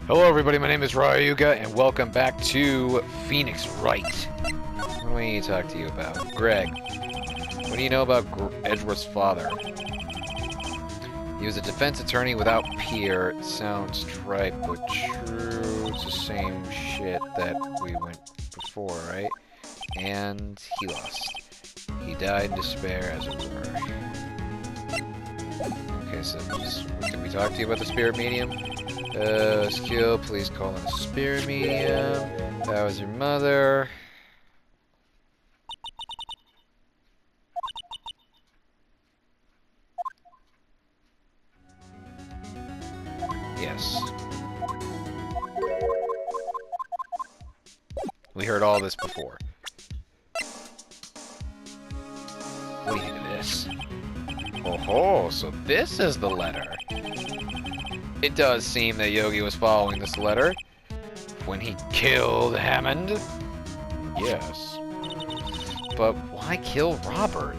Hello everybody, my name is Ryuga, and welcome back to Phoenix Wright. What do I need to talk to you about? Greg, what do you know about Edgeworth's father? He was a defense attorney without peer. It sounds trite, but true. It's the same shit that we went before, right? And he lost. He died in despair, as it were. Okay, so can we talk to you about the spirit medium? Skill, please call in a spirit medium. That was your mother. Yes. We heard all this before. What do you think of this? Oh ho, so this is the letter. It does seem that Yogi was following this letter when he killed Hammond. Yes. But why kill Robert?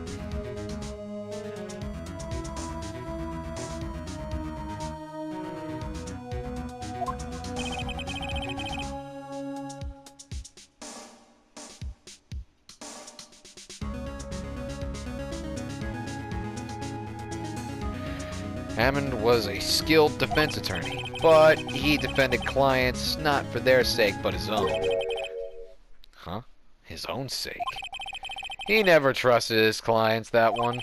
Hammond was a skilled defense attorney, but he defended clients not for their sake, but his own. Huh? His own sake? He never trusted his clients, that one.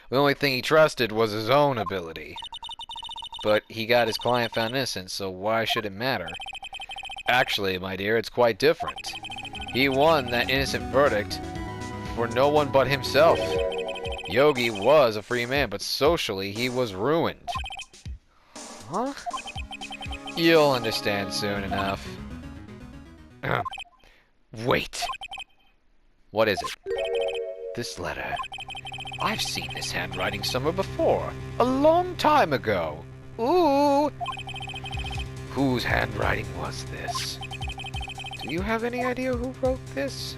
The only thing he trusted was his own ability. But he got his client found innocent, so why should it matter? Actually, my dear, it's quite different. He won that innocent verdict for no one but himself. Yogi was a free man, but socially he was ruined. Huh? You'll understand soon enough. Wait. What is it? This letter. I've seen this handwriting somewhere before. A long time ago. Ooh. Whose handwriting was this? Do you have any idea who wrote this?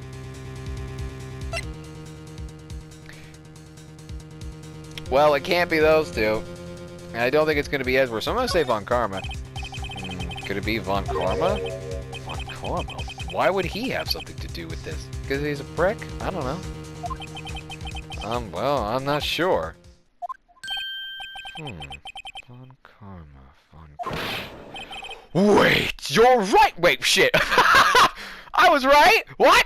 Well, it can't be those two. And I don't think it's going to be Edgeworth, so I'm going to say Von Karma. Could it be Von Karma? Von Karma? Why would he have something to do with this? Because he's a prick? I don't know. Well, I'm not sure. Von Karma, Von Karma. Wait, you're right! Wait, shit! I was right! What?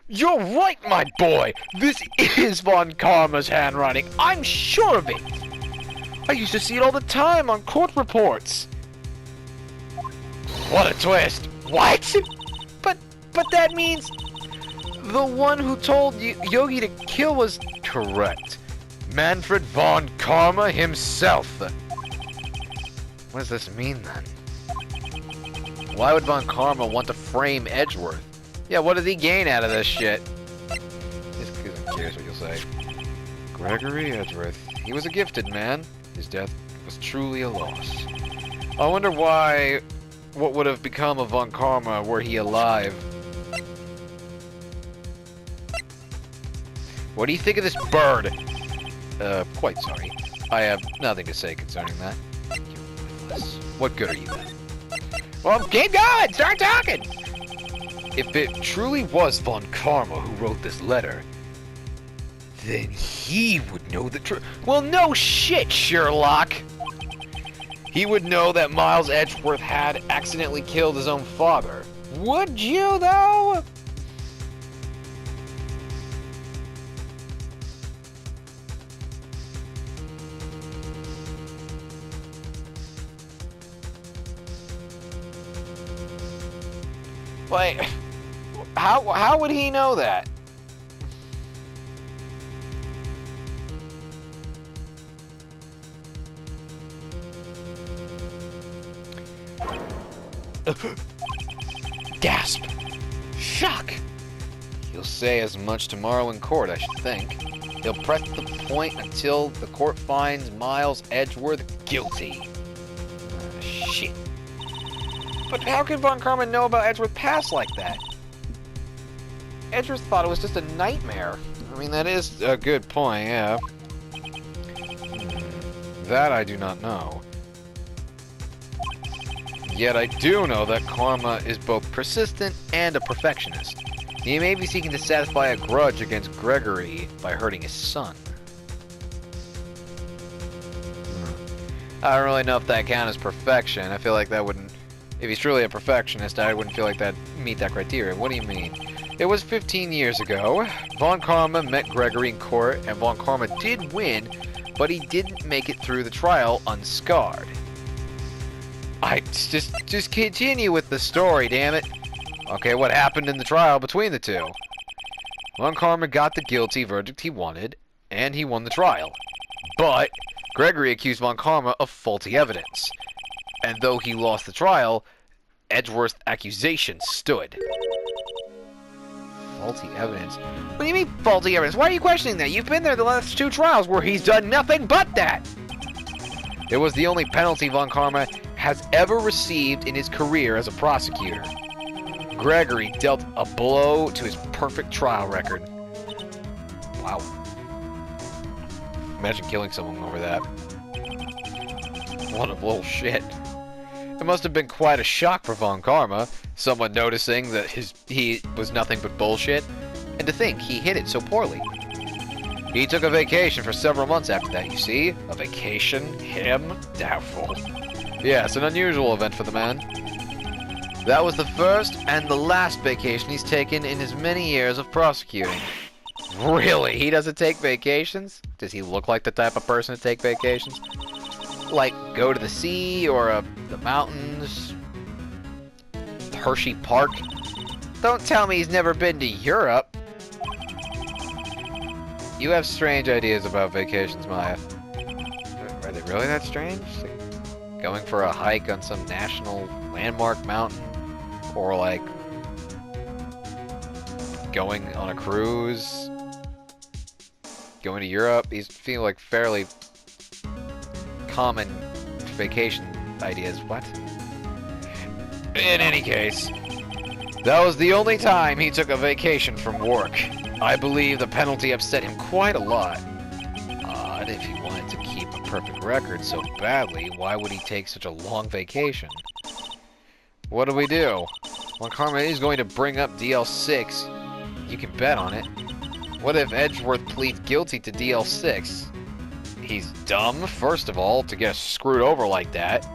You're right, my boy! This is Von Karma's handwriting. I'm sure of it! I used to see it all the time on court reports. What a twist! What? But that means the one who told Yogi to kill was correct. Manfred Von Karma himself. What does this mean, then? Why would Von Karma want to frame Edgeworth? Yeah, what does he gain out of this shit? Just because I'm curious what you'll say. Gregory Edgeworth. He was a gifted man. His death was truly a loss. I wonder what would have become of Von Karma were he alive. What do you think of this bird? Quite sorry. I have nothing to say concerning that. You're worthless. What good are you then? Well, keep going! Start talking! If it truly was Von Karma who wrote this letter, then he would know the truth. Well, no shit, Sherlock! He would know that Miles Edgeworth had accidentally killed his own father. Would you, though? Like, how would he know that? Gasp! Shock! He'll say as much tomorrow in court, I should think. He'll press the point until the court finds Miles Edgeworth guilty. Shit. But how could Von Karma know about Edgeworth's past like that? Edgeworth thought it was just a nightmare. I mean, that is a good point, yeah. That I do not know. Yet I do know that Karma is both persistent and a perfectionist. He may be seeking to satisfy a grudge against Gregory by hurting his son. I don't really know if that counts as perfection. I feel like that wouldn't... If he's truly a perfectionist, I wouldn't feel like that'd meet that criteria. What do you mean? It was 15 years ago. Von Karma met Gregory in court, and Von Karma did win, but he didn't make it through the trial unscarred. Just continue with the story, damn it. Okay, what happened in the trial between the two? Von Karma got the guilty verdict he wanted, and he won the trial. But Gregory accused Von Karma of faulty evidence. And though he lost the trial, Edgeworth's accusation stood. Faulty evidence? What do you mean faulty evidence? Why are you questioning that? You've been there the last 2 trials where he's done nothing but that! It was the only penalty Von Karma has ever received in his career as a prosecutor. Gregory dealt a blow to his perfect trial record. Wow. Imagine killing someone over that. What a little shit. It must have been quite a shock for Von Karma, someone noticing that he was nothing but bullshit, and to think he hid it so poorly. He took a vacation for several months after that, you see? A vacation? Him? Doubtful. Yes, an unusual event for the man. That was the first and the last vacation he's taken in his many years of prosecuting. Really? He doesn't take vacations? Does he look like the type of person to take vacations? Like, go to the sea, or the mountains? Hershey Park? Don't tell me he's never been to Europe. You have strange ideas about vacations, Maya. Are they really that strange? Like, going for a hike on some national landmark mountain? Or like going on a cruise? Going to Europe? These feel like fairly common vacation ideas. What? In any case, that was the only time he took a vacation from work. I believe the penalty upset him quite a lot. Odd, if he wanted to keep a perfect record so badly, why would he take such a long vacation? What do we do? Well, Karma is going to bring up DL6. You can bet on it. What if Edgeworth pleads guilty to DL6? He's dumb, first of all, to get screwed over like that.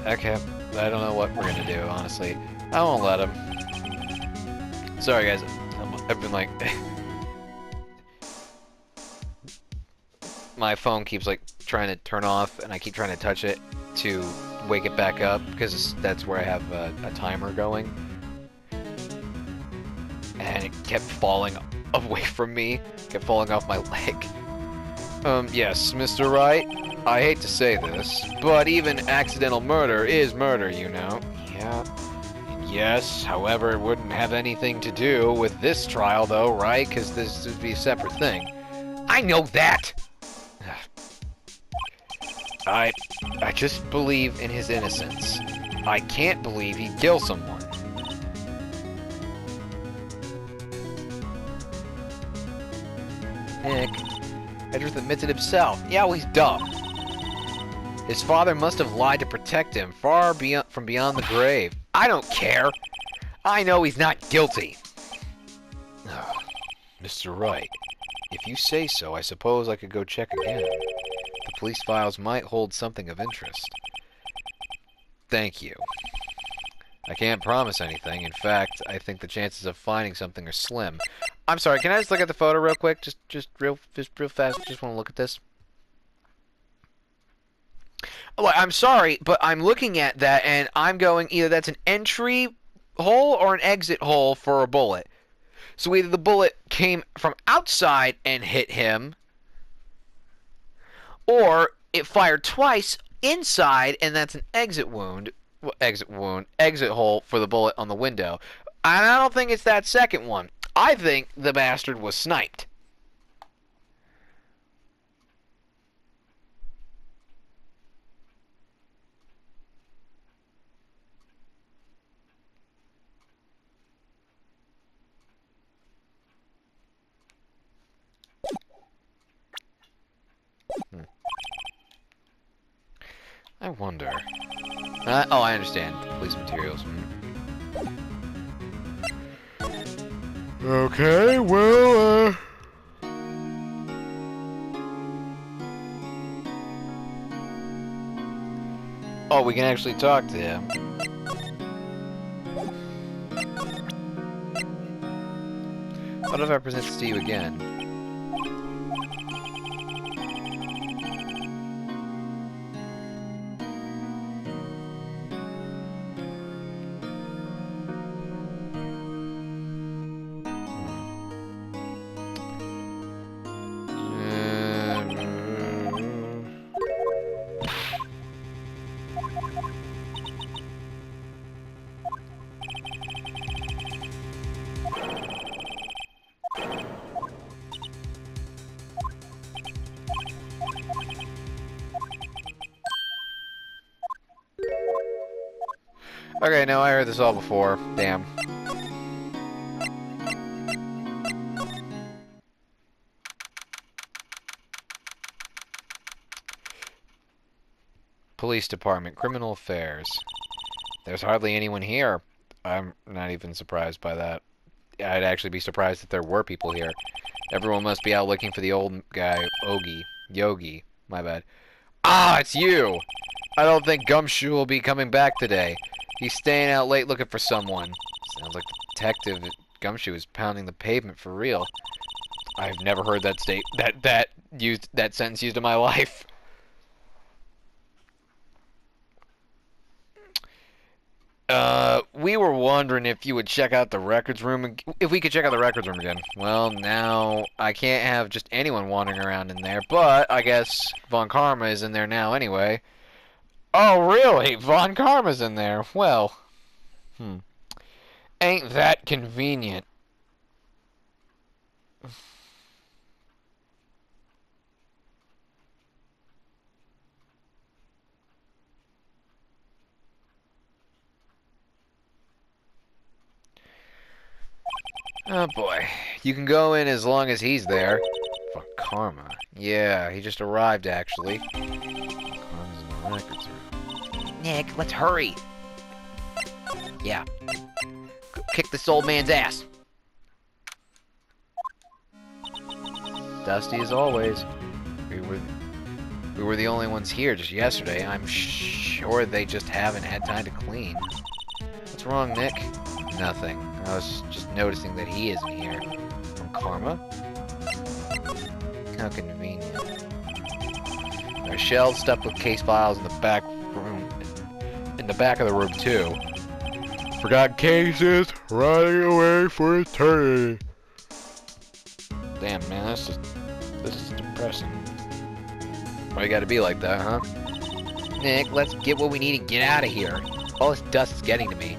Okay, I don't know what we're gonna do, honestly. I won't let him. Sorry, guys. I've been like... My phone keeps, like, trying to turn off, and I keep trying to touch it to wake it back up, because that's where I have a timer going. And it kept falling away from me. Kept falling off my leg. Yes, Mr. Wright? I hate to say this, but even accidental murder is murder, you know. Yeah. And yes, however, it wouldn't have anything to do with this trial, though, right? Because this would be a separate thing. I know that! I just believe in his innocence. I can't believe he'd kill someone. Nick, Edgeworth admits it himself. Yeah, well, he's dumb. His father must have lied to protect him far from beyond the grave. I don't care. I know he's not guilty. Mr. Wright, if you say so, I suppose I could go check again. The police files might hold something of interest. Thank you. I can't promise anything. In fact, I think the chances of finding something are slim. I'm sorry, can I just look at the photo real quick? Just real fast. Just want to look at this. Oh, I'm sorry, but I'm looking at that and I'm going, either that's an entry hole or an exit hole for a bullet. So either the bullet came from outside and hit him, or it fired twice inside and that's an exit wound. Well, exit wound, exit hole for the bullet on the window. And I don't think it's that second one. I think the bastard was sniped. I wonder. Oh, I understand. Police materials. Okay, well, Oh, we can actually talk to him. What if I present this to you again? Okay, no, I heard this all before. Damn. Police Department, Criminal Affairs. There's hardly anyone here. I'm not even surprised by that. I'd actually be surprised if there were people here. Everyone must be out looking for the old guy, Yogi. My bad. Ah, it's you! I don't think Gumshoe will be coming back today. He's staying out late looking for someone. Sounds like the detective at Gumshoe is pounding the pavement for real. I've never heard that sentence used in my life. We were wondering if you would check out the records room, if we could check out the records room again. Well, now I can't have just anyone wandering around in there, but I guess Von Karma is in there now anyway. Oh, really? Von Karma's in there? Well, ain't that convenient. Oh boy. You can go in as long as he's there. Von Karma. Yeah, he just arrived actually. Karma's in the records room. Nick, let's hurry. Yeah. Kick this old man's ass. Dusty as always. We were the only ones here just yesterday. I'm sure they just haven't had time to clean. What's wrong, Nick? Nothing. I was just noticing that he isn't here. From Karma? How convenient. There are shelves stuffed with case files in the back room. In the back of the room, too. Forgot cases, running away for eternity. Damn, man, this is depressing. Why you gotta be like that, huh? Nick, let's get what we need and get out of here. All this dust is getting to me.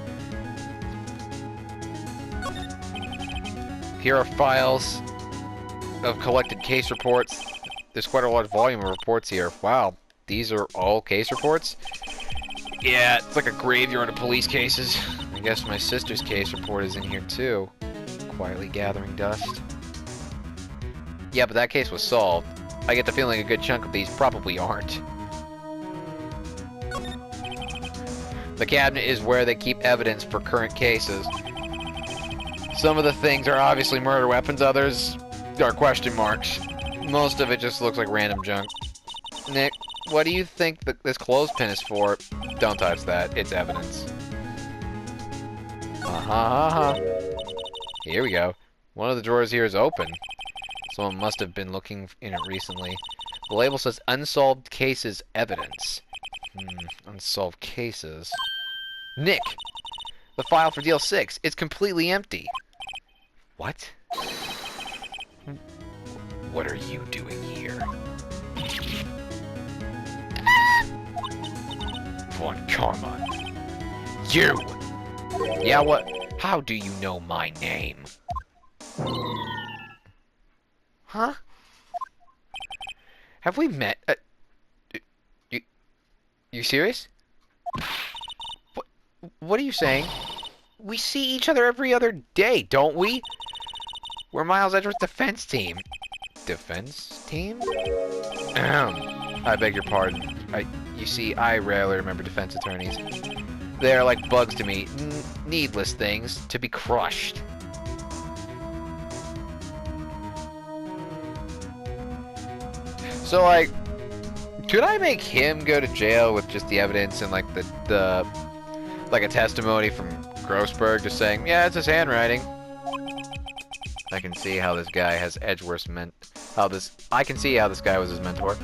Here are files of collected case reports. There's quite a large volume of reports here. Wow, these are all case reports? Yeah, it's like a graveyard of police cases. I guess my sister's case report is in here too. Quietly gathering dust. Yeah, but that case was solved. I get the feeling a good chunk of these probably aren't. The cabinet is where they keep evidence for current cases. Some of the things are obviously murder weapons, others are question marks. Most of it just looks like random junk. Nick, what do you think this clothespin is for? Don't touch that, it's evidence. Here we go. One of the drawers here is open. Someone must have been looking in it recently. The label says unsolved cases evidence. Unsolved cases. Nick! The file for deal 6, it's completely empty. What? What are you doing here? Von Karma. You! Yeah, what? How do you know my name? Huh? Have we met? You serious? What are you saying? We see each other every other day, don't we? We're Miles Edgeworth's defense team. Defense team? I beg your pardon. You see, I rarely remember defense attorneys. They're like bugs to me. Needless things to be crushed. So, like, could I make him go to jail with just the evidence and, like, like a testimony from Grossberg just saying, yeah, it's his handwriting. I can see how this guy has Edgeworth's I can see how this guy was his mentor.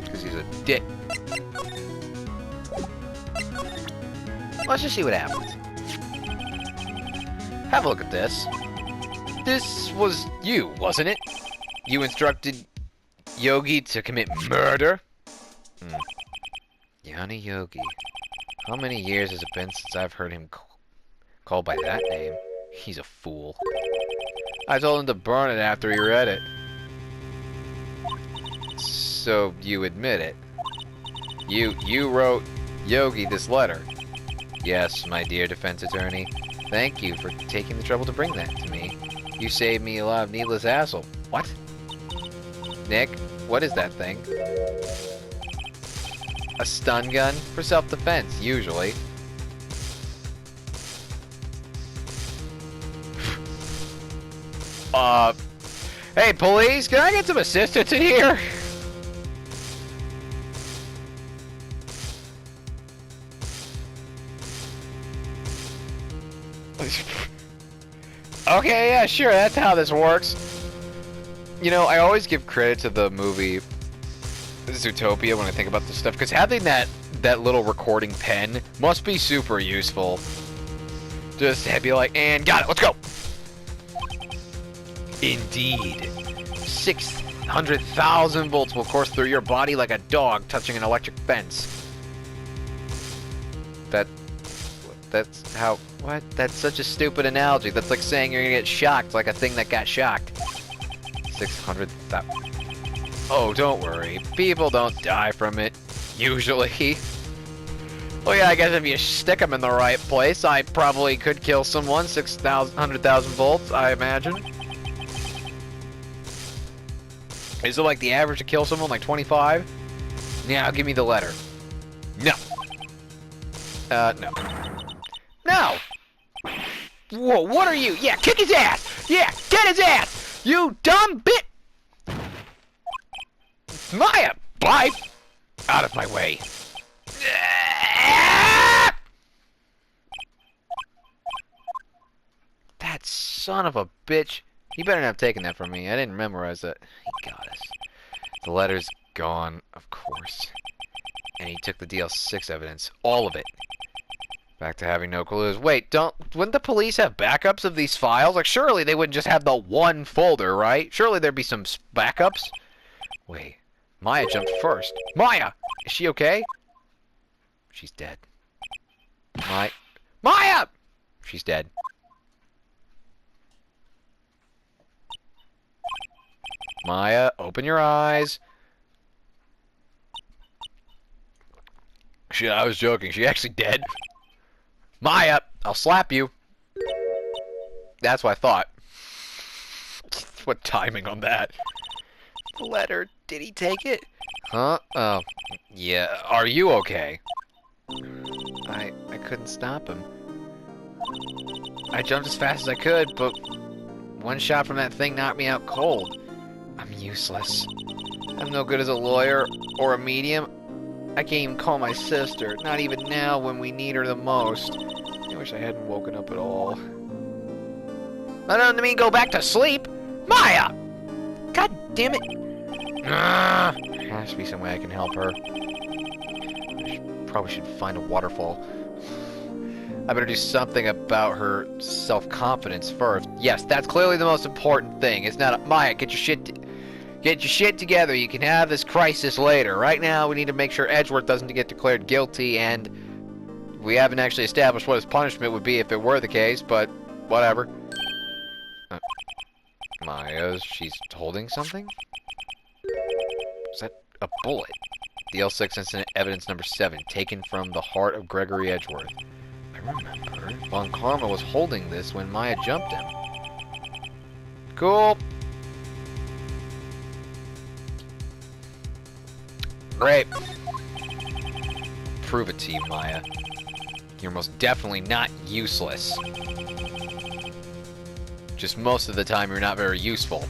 Because he's a dick. Let's just see what happens. Have a look at this. This was you, wasn't it? You instructed Yogi to commit murder? Yanni Yogi. How many years has it been since I've heard him called by that name? He's a fool. I told him to burn it after he read it. So you admit it? You wrote Yogi this letter? Yes, my dear defense attorney. Thank you for taking the trouble to bring that to me. You saved me a lot of needless hassle. What? Nick, what is that thing? A stun gun? For self-defense, usually. Hey, police, can I get some assistance in here? Okay, yeah, sure, that's how this works. You know, I always give credit to the movie Zootopia when I think about this stuff, because having that little recording pen must be super useful. Just to be like, and got it, let's go! Indeed. 600,000 volts will course through your body like a dog touching an electric fence. That's how... What? That's such a stupid analogy. That's like saying you're gonna get shocked like a thing that got shocked. 600,000... Oh, don't worry. People don't die from it. Usually. Well, yeah, I guess if you stick them in the right place, I probably could kill someone. 100,000 volts, I imagine. Is it like the average to kill someone, like 25? Yeah, give me the letter. No. No. No! Whoa, what are you? Yeah, kick his ass! Yeah, get his ass! You dumb bit! Maya! Bye! Out of my way. That son of a bitch. He better not have taken that from me. I didn't memorize that. He got us. The letter's gone, of course. And he took the DL6 evidence. All of it. Back to having no clues. Wait, wouldn't the police have backups of these files? Like, surely they wouldn't just have the one folder, right? Surely there'd be some backups? Wait. Maya jumped first. Maya! Is she okay? She's dead. Maya! She's dead. Maya, open your eyes. Shit, I was joking. She actually dead. Maya, I'll slap you. That's what I thought. What timing on that? The letter. Did he take it? Huh? Oh. Yeah. Are you okay? I couldn't stop him. I jumped as fast as I could, but one shot from that thing knocked me out cold. I'm useless. I'm no good as a lawyer or a medium. I can't even call my sister. Not even now when we need her the most. I wish I hadn't woken up at all. That doesn't mean go back to sleep. Maya! God damn it. There has to be some way I can help her. Probably should find a waterfall. I better do something about her self-confidence first. Yes, that's clearly the most important thing. It's not Maya, get your shit... Get your shit together. You can have this crisis later. Right now, we need to make sure Edgeworth doesn't get declared guilty, and we haven't actually established what his punishment would be if it were the case, but whatever. Maya, she's holding something? Is that a bullet? DL6 incident evidence number 7, taken from the heart of Gregory Edgeworth. I remember. Von Karma was holding this when Maya jumped him. Cool. Great. Prove it to you, Maya. You're most definitely not useless. Just most of the time you're not very useful.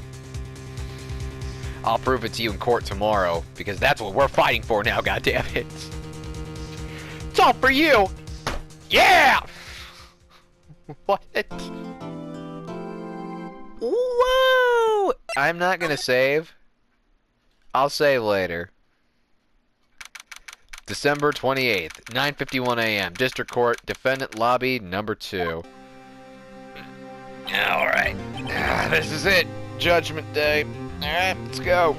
I'll prove it to you in court tomorrow, because that's what we're fighting for now, goddammit. It's all for you! Yeah! What? Woo! I'm not gonna save. I'll save later. December 28th, 9:51 a.m. District Court, Defendant Lobby, number 2. Alright. This is it. Judgment Day. Alright, let's go.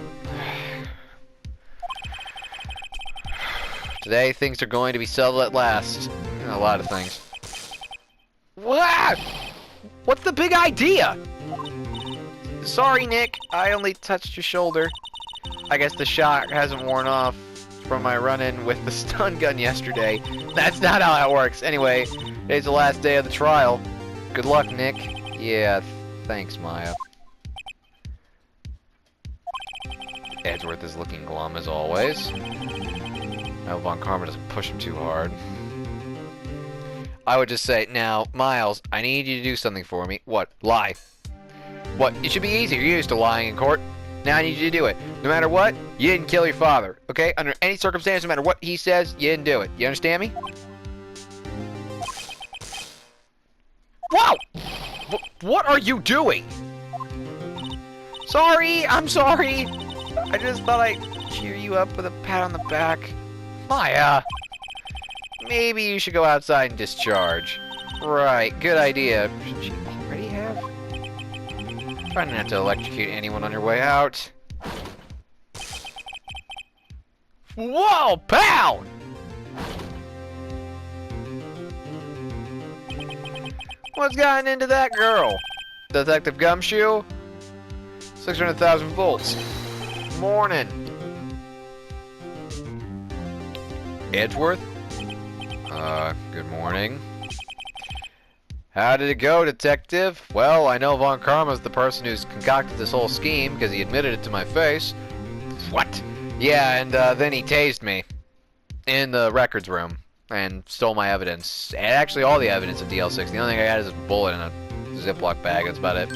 Today, things are going to be settled at last. A lot of things. What? What's the big idea? Sorry, Nick. I only touched your shoulder. I guess the shock hasn't worn off from my run-in with the stun gun yesterday. That's not how that works. Anyway, today's the last day of the trial. Good luck, Nick. Yeah, thanks, Maya. Edgeworth is looking glum as always. I hope Von Karma doesn't push him too hard. I would just say, now, Miles, I need you to do something for me. What? Lie. What? It should be easy. You're used to lying in court. Now I need you to do it. No matter what, you didn't kill your father. Okay? Under any circumstance, no matter what he says, you didn't do it. You understand me? Wow! What are you doing? Sorry, I'm sorry. I just thought I'd cheer you up with a pat on the back. Maya! Maybe you should go outside and discharge. Right, good idea. Should you already have? Try not to electrocute anyone on your way out. Whoa, pal! What's gotten into that girl? Detective Gumshoe? 600,000 volts. Morning. Edgeworth? Good morning. How did it go, Detective? Well, I know Von Karma's the person who's concocted this whole scheme, because he admitted it to my face. What? Yeah, and then he tased me. In the records room. And stole my evidence. And actually all the evidence of DL6. The only thing I got is a bullet in a Ziploc bag. That's about it.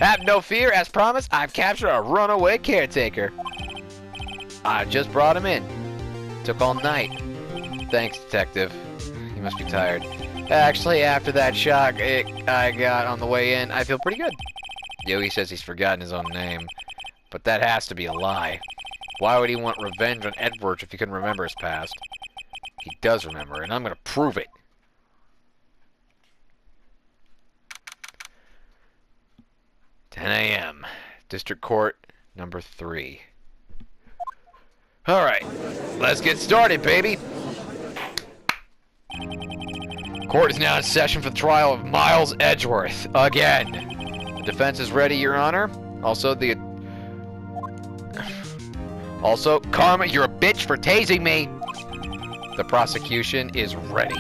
Have no fear. As promised, I've captured a runaway caretaker. I just brought him in. Took all night. Thanks, Detective. You must be tired. Actually, after that shock I got on the way in, I feel pretty good. Yogi says he's forgotten his own name. But that has to be a lie. Why would he want revenge on Edward if he couldn't remember his past? He does remember, and I'm gonna prove it. "10 a.m. District Court, number 3. Alright, let's get started, baby! Court is now in session for the trial of Miles Edgeworth. Again. The defense is ready, Your Honor. Also, Karma, you're a bitch for tasing me! The prosecution is ready.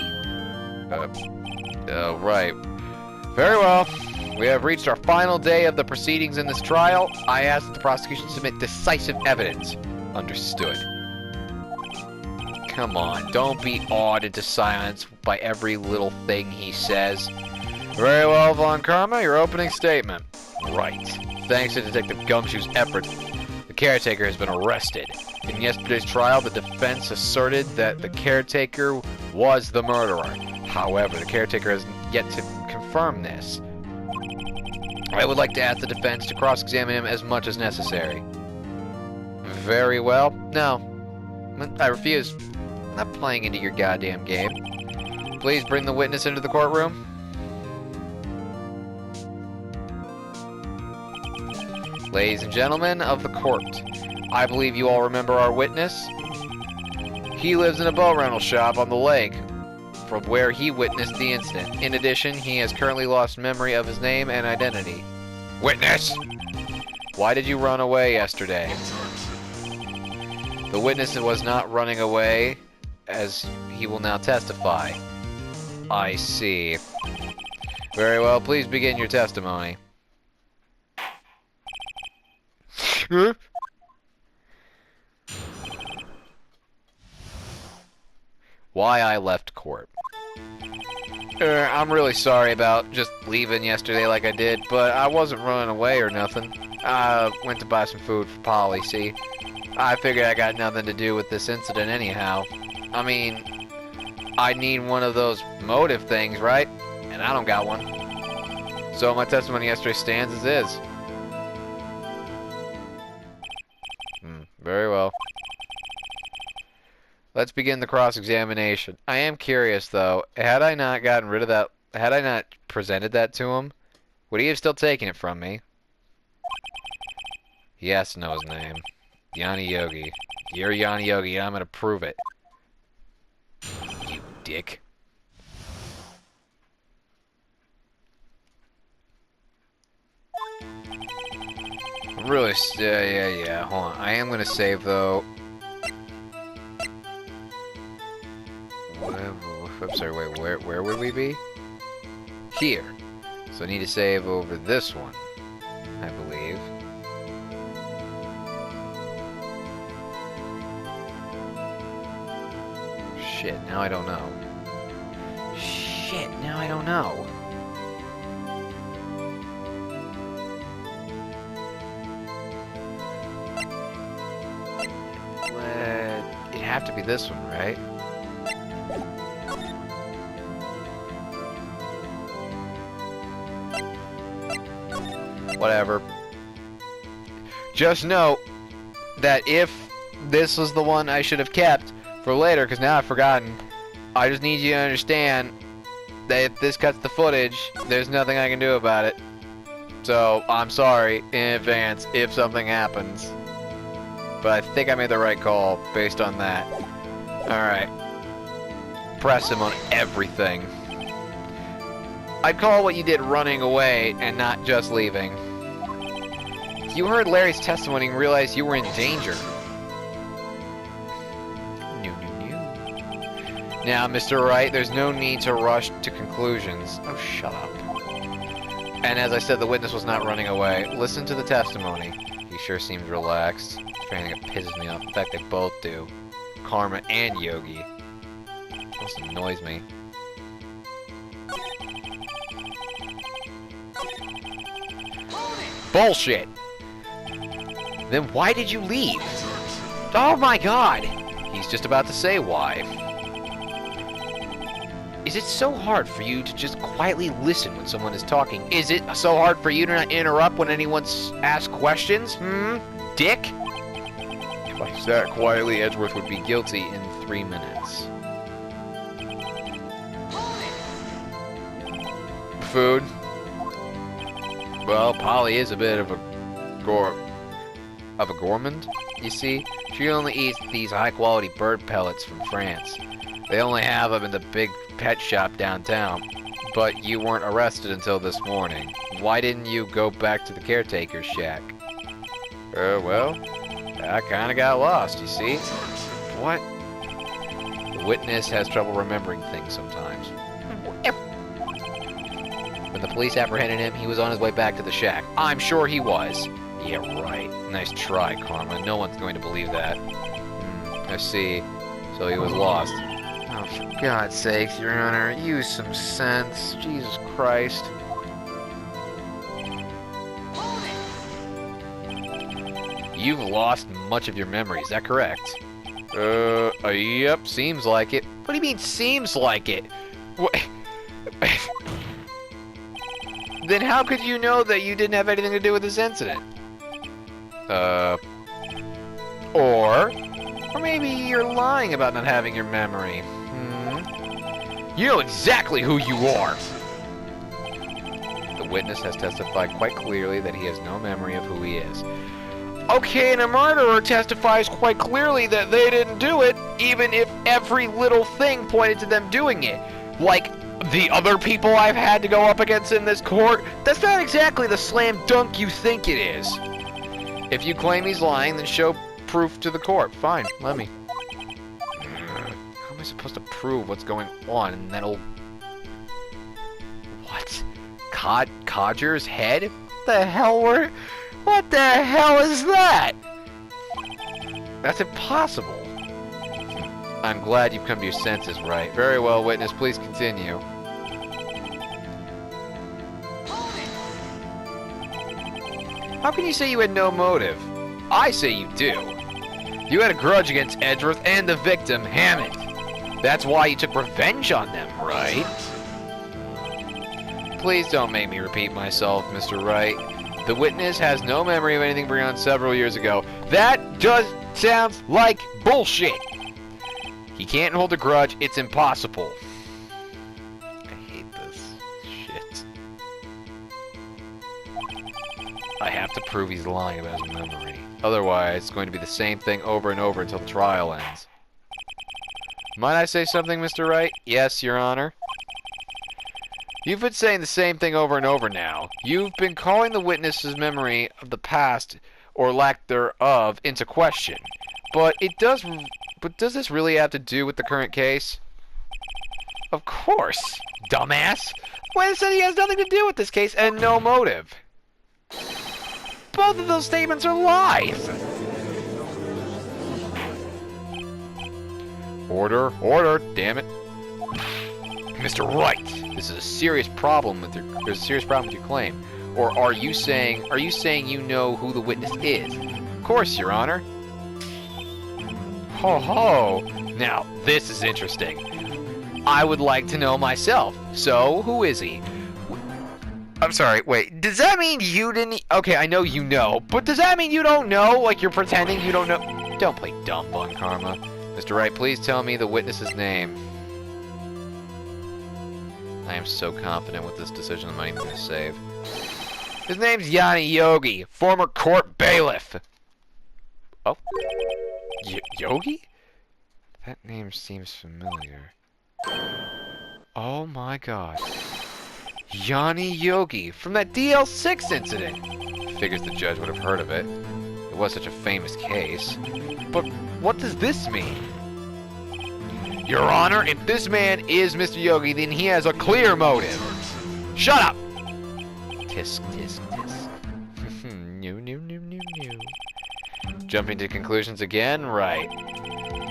Right. Very well. We have reached our final day of the proceedings in this trial. I ask that the prosecution submit decisive evidence. Understood. Come on, don't be awed into silence by every little thing he says. Very well, Von Karma, your opening statement. Right. Thanks to Detective Gumshoe's efforts, the caretaker has been arrested. In yesterday's trial, the defense asserted that the caretaker was the murderer. However, the caretaker has yet to confirm this. I would like to ask the defense to cross-examine him as much as necessary. Very well. No. I refuse. I'm not playing into your goddamn game. Please bring the witness into the courtroom. Ladies and gentlemen of the court, I believe you all remember our witness. He lives in a boat rental shop on the lake from where he witnessed the incident. In addition, he has currently lost memory of his name and identity. Witness! Why did you run away yesterday? The witness was not running away, as he will now testify. I see. Very well, please begin your testimony. Huh? Why I left court. I'm really sorry about just leaving yesterday like I did, but I wasn't running away or nothing. I went to buy some food for Polly, see? I figured I got nothing to do with this incident anyhow. I mean, I need one of those motive things, right? And I don't got one. So my testimony yesterday stands as is. Very well. Let's begin the cross-examination. I am curious, though. Had I not gotten rid of that... Had I not presented that to him, would he have still taken it from me? He has to know his name. Yanni Yogi. You're Yanni Yogi, and I'm gonna prove it. You dick. Really, yeah, hold on. I am gonna save, though. I'm sorry, wait, where would we be? Here. So I need to save over this one, I believe. Shit, now I don't know. Shit, now I don't know. It'd have to be this one, right? Whatever. Just know that if this was the one I should have kept for later, because now I've forgotten, I just need you to understand that if this cuts the footage, there's nothing I can do about it. So, I'm sorry in advance if something happens. But I think I made the right call based on that. Alright. Press him on everything. I'd call what you did running away and not just leaving. You heard Larry's testimony and realized you were in danger. Now, Mr. Wright, there's no need to rush to conclusions. Oh, shut up. And as I said, the witness was not running away. Listen to the testimony. He sure seems relaxed. If anything, it pisses me off. In fact, they both do. Karma and Yogi. It just annoys me. Bullshit! Then why did you leave? Oh my god! He's just about to say why. Is it so hard for you to just quietly listen when someone is talking? Is it so hard for you to not interrupt when anyone asks questions? Dick? If I sat quietly, Edgeworth would be guilty in 3 minutes. Food? Well, Polly is a bit of a gourmand, you see. She only eats these high-quality bird pellets from France. They only have them in the big pet shop downtown. But you weren't arrested until this morning. Why didn't you go back to the caretaker's shack? Well, I kinda got lost, you see. What? The witness has trouble remembering things sometimes. When the police apprehended him, he was on his way back to the shack. I'm sure he was. Yeah, right. Nice try, Karma. No one's going to believe that. I see. So he was lost. Oh, for God's sakes, Your Honor, use some sense. Jesus Christ. You've lost much of your memory, is that correct? Yep, seems like it. What do you mean, seems like it? What? Then how could you know that you didn't have anything to do with this incident? Or maybe you're lying about not having your memory. You know exactly who you are. The witness has testified quite clearly that he has no memory of who he is. Okay, and a murderer testifies quite clearly that they didn't do it, even if every little thing pointed to them doing it. Like the other people I've had to go up against in this court. That's not exactly the slam dunk you think it is. If you claim he's lying, then show proof to the court. Fine, let me. How am I supposed to prove what's going on in that old... What? Codger's head? What the hell is that? That's impossible. I'm glad you've come to your senses, Wright. Very well, witness. Please continue. How can you say you had no motive? I say you do. You had a grudge against Edgeworth and the victim, Hammond. That's why you took revenge on them, right? Please don't make me repeat myself, Mr. Wright. The witness has no memory of anything brought on several years ago. That just sounds like bullshit. He can't hold a grudge. It's impossible. I hate this shit. I have to prove he's lying about his memory. Otherwise, it's going to be the same thing over and over until the trial ends. Might I say something, Mr. Wright? Yes, Your Honor. You've been saying the same thing over and over now. You've been calling the witness's memory of the past, or lack thereof, into question. But does this really have to do with the current case? Of course, dumbass. Witness said he has nothing to do with this case and no motive. Both of those statements are lies. Order, damn it. Mr. Wright, this is a serious problem with your claim. Or are you saying you know who the witness is? Of course, Your Honor. Ho ho. Now, this is interesting. I would like to know myself. So, who is he? I'm sorry, wait. Does that mean you didn't... Okay, I know you know, but does that mean you don't know? Like you're pretending you don't know? Don't play dumb on Karma. Mr. Wright, please tell me the witness's name. I am so confident with this decision I'm not even going to save. His name's Yanni Yogi, former court bailiff. Oh? Yogi? That name seems familiar. Oh my god. Yanni Yogi, from that DL6 incident. Figures the judge would have heard of it. It was such a famous case. But what does this mean? Your Honor, if this man is Mr. Yogi, then he has a clear motive. Shut up! Tisk, tisk, tisk. No. Jumping to conclusions again? Right.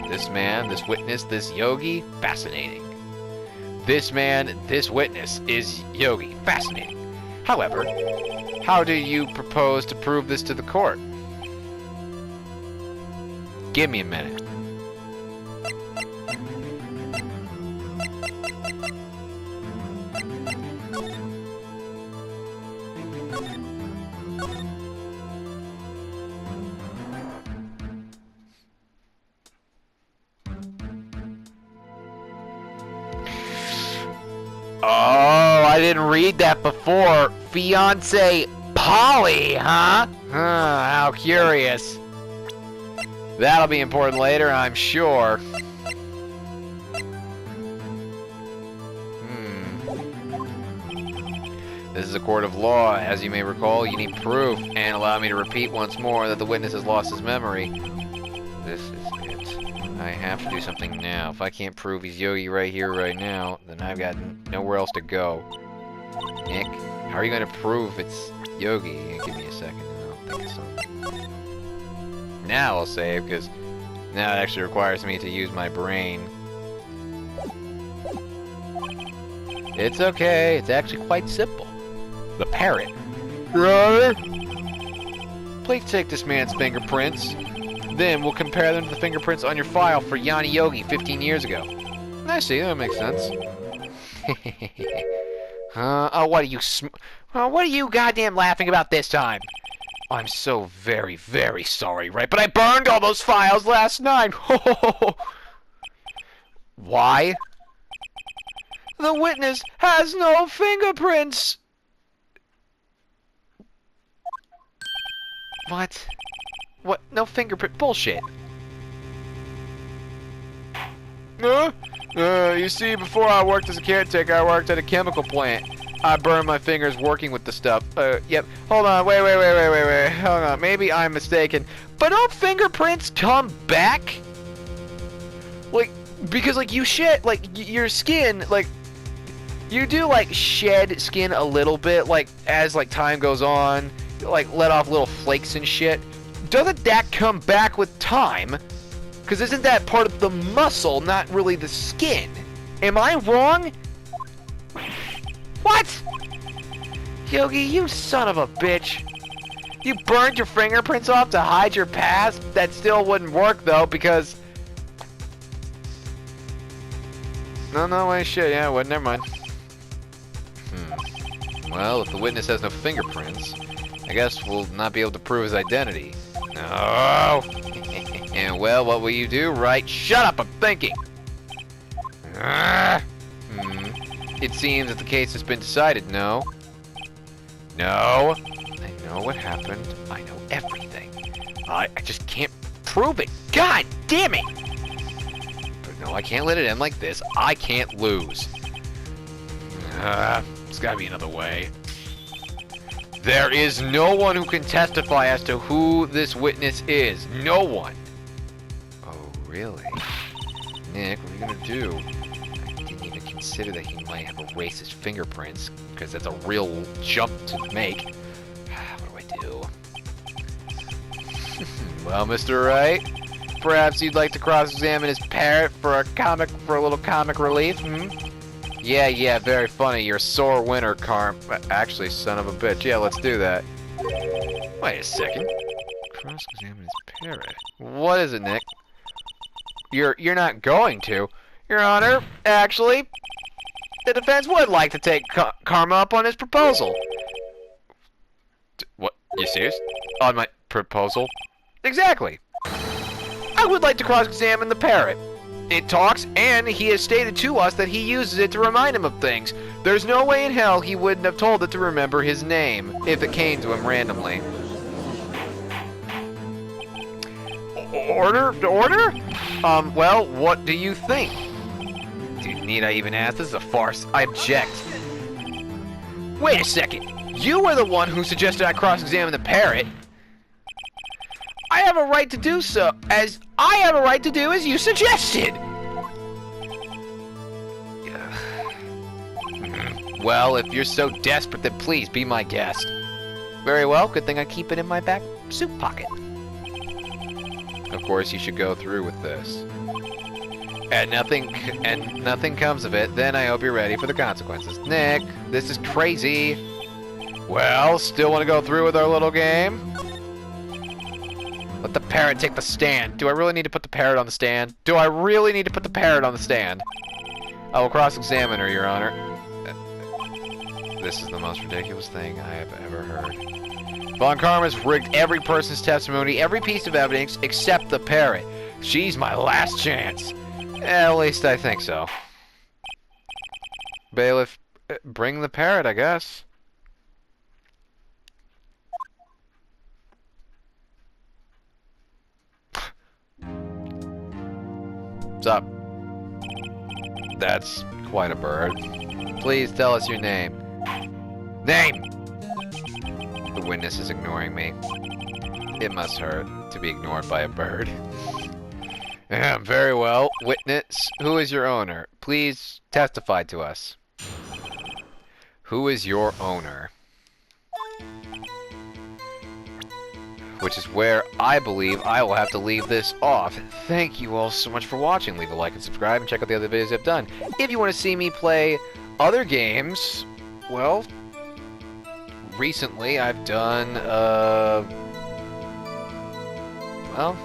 This man, this witness, this Yogi, fascinating. This man, this witness is Yogi, fascinating. However, how do you propose to prove this to the court? Give me a minute. Oh, I didn't read that before. Fiance Polly, huh? How curious. That'll be important later, I'm sure. This is a court of law. As you may recall, you need proof, and allow me to repeat once more that the witness has lost his memory. This is it. I have to do something now. If I can't prove he's Yogi right here, right now, then I've got nowhere else to go. Nick, how are you going to prove it's Yogi? Give me a second and I'll think of something. Now I'll save, because now it actually requires me to use my brain. It's okay. It's actually quite simple. The parrot. Right? Please take this man's fingerprints. Then we'll compare them to the fingerprints on your file for Yanni Yogi 15 years ago. I see, that makes sense. Oh, what are you goddamn laughing about this time? I'm so very, very sorry, right? But I burned all those files last night. Why? The witness has no fingerprints. What? What? No fingerprint bullshit. You see, before I worked as a caretaker, I worked at a chemical plant. I burned my fingers working with the stuff. Yep. Hold on. Wait. Hold on. Maybe I'm mistaken. But don't fingerprints come back? Like, because, like, you shed, like, your skin, like, you do, like, shed skin a little bit, like, as, like, time goes on. Like, let off little flakes and shit. Doesn't that come back with time? Because isn't that part of the muscle, not really the skin? Am I wrong? What? Yogi, you son of a bitch. You burned your fingerprints off to hide your past? That still wouldn't work, though, because... No, wait, shit, yeah, it wouldn't, never mind. Well, if the witness has no fingerprints, I guess we'll not be able to prove his identity. No! And, well, what will you do, Wright? Shut up, I'm thinking! It seems that the case has been decided, no? No! I know what happened. I know everything. I just can't prove it. God damn it! But no, I can't let it end like this. I can't lose. There's gotta be another way. There is no one who can testify as to who this witness is. No one. Oh, really? Nick, what are you gonna do? I didn't even consider that he might have erased his fingerprints, because that's a real jump to make. What do I do? Well, Mr. Wright, perhaps you'd like to cross-examine his parrot for a little comic relief, Yeah, very funny. You're a sore winner, Carm. Actually, son of a bitch. Yeah, let's do that. Wait a second. Cross-examine his parrot. What is it, Nick? You're not going to. Your Honor, actually, the defense would like to take Karma up on his proposal. What? You serious? On my proposal? Exactly. I would like to cross-examine the parrot. It talks, and he has stated to us that he uses it to remind him of things. There's no way in hell he wouldn't have told it to remember his name, if it came to him randomly. Order? Well, what do you think? Need I even ask? This is a farce. I object. Wait a second. You were the one who suggested I cross-examine the parrot. I have a right to do so, as you suggested. Well, if you're so desperate, then please be my guest. Very well. Good thing I keep it in my back suit pocket. Of course, you should go through with this. And nothing comes of it, then I hope you're ready for the consequences. Nick, this is crazy. Well, still want to go through with our little game? Let the parrot take the stand. Do I really need to put the parrot on the stand? I will cross-examine her, Your Honor. This is the most ridiculous thing I have ever heard. Von Karma's rigged every person's testimony, every piece of evidence, except the parrot. She's my last chance. At least I think so. Bailiff, bring the parrot, I guess. What's up? That's quite a bird. Please tell us your name. Name! The witness is ignoring me. It must hurt to be ignored by a bird. Very well. Witness, who is your owner? Please testify to us. Who is your owner? Which is where I believe I will have to leave this off. Thank you all so much for watching. Leave a like and subscribe and check out the other videos I've done. If you want to see me play other games, well, recently I've done, well,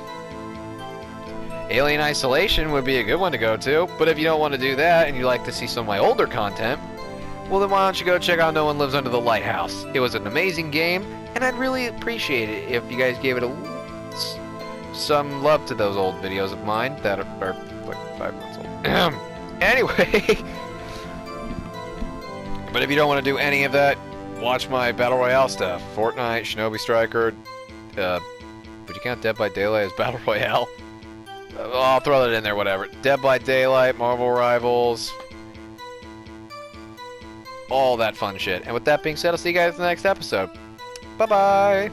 Alien Isolation would be a good one to go to, but if you don't want to do that and you like to see some of my older content, well then why don't you go check out No One Lives Under the Lighthouse. It was an amazing game, and I'd really appreciate it if you guys gave it some love to those old videos of mine that are like 5 months old. Anyway, but if you don't want to do any of that, watch my Battle Royale stuff. Fortnite, Shinobi Striker, would you count Dead by Daylight as Battle Royale? I'll throw that in there, whatever. Dead by Daylight, Marvel Rivals, all that fun shit. And with that being said, I'll see you guys in the next episode. Bye-bye!